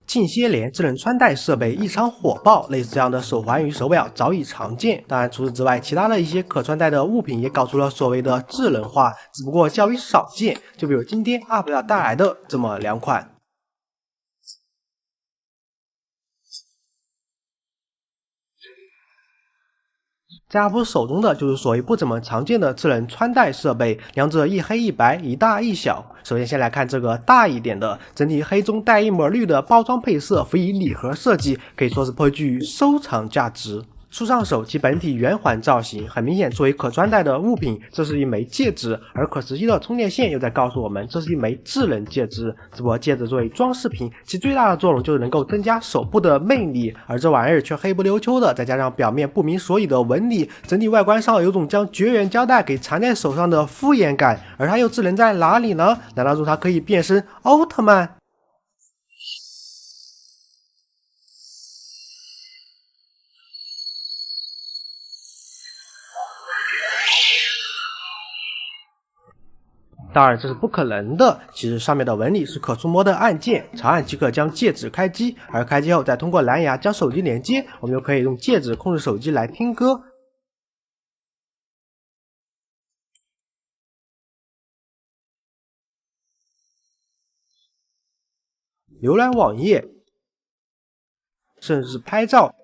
近些年，智能穿戴设备异常火爆，类似这样的手环与手表早已常见。当然，除此之外，其他的一些可穿戴的物品也搞出了所谓的智能化，只不过较为少见。就比如今天 UP 要带来的这么2款。在 UP 手中的就是所谓不怎么常见的智能穿戴设备，两者一黑一白，一大一小。首先先来看这个大一点的，整体黑中带一抹绿的包装配色，辅以礼盒设计，可以说是颇具收藏价值。束上手，其本体圆环造型，很明显作为可穿戴的物品，这是一枚戒指，而可磁吸的充电线又在告诉我们，这是一枚智能戒指。只不过戒指作为装饰品，其最大的作用就是能够增加手部的魅力，而这玩意儿却黑不溜秋的，再加上表面不明所以的纹理，整体外观上有种将绝缘胶带给缠在手上的敷衍感。而它又智能在哪里呢？难道说它可以变身奥特曼？当然这是不可能的，其实上面的纹理是可触摸的按键，长按即可将戒指开机，而开机后再通过蓝牙将手机连接，我们就可以用戒指控制手机来听歌。浏览网页，甚至是拍照。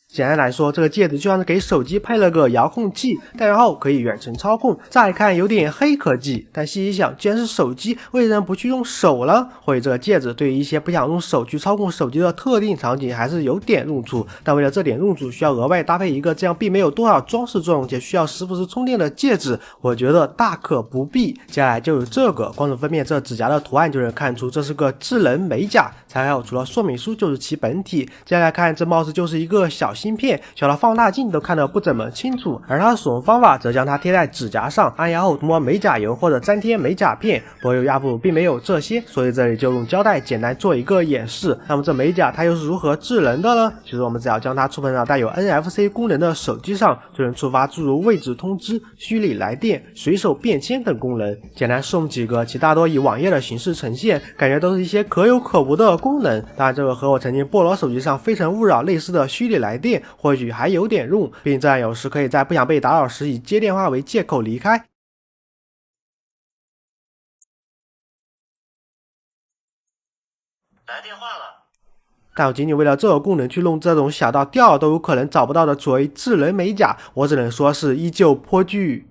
简单来说，这个戒指就像是给手机配了个遥控器，戴上后可以远程操控。乍一看有点黑科技，但细一想，既然是手机，为什么不去用手呢？或许这个戒指对于一些不想用手去操控手机的特定场景还是有点用处，但为了这点用处，需要额外搭配一个这样并没有多少装饰作用且需要时不时充电的戒指，我觉得大可不必。接下来就是这个，光是分辨这指甲的图案就能看出这是个智能美甲。材料除了说明书就是其本体。接下来看，这貌似就是一个小芯片，小到放大镜都看得不怎么清楚。而它的使用方法则将它贴在指甲上，按压后涂抹美甲油或者粘贴美甲片。不过由于 UP 并没有这些，所以这里就用胶带简单做一个演示。那么这美甲它又是如何智能的呢？其实我们只要将它触碰到带有 NFC 功能的手机上，就能触发诸如位置通知、虚拟来电、随手便签等功能。简单送几个，其大多以网页的形式呈现，感觉都是一些可有可无的功能。当然这个和我曾经菠萝手机上非诚勿扰类似的虚拟来电或许还有点用，毕竟这样有时可以在不想被打扰时以接电话为借口离开。来电话了。但我仅仅为了这个功能去弄这种小到掉都有可能找不到的所谓智能美甲，我只能说是依旧颇具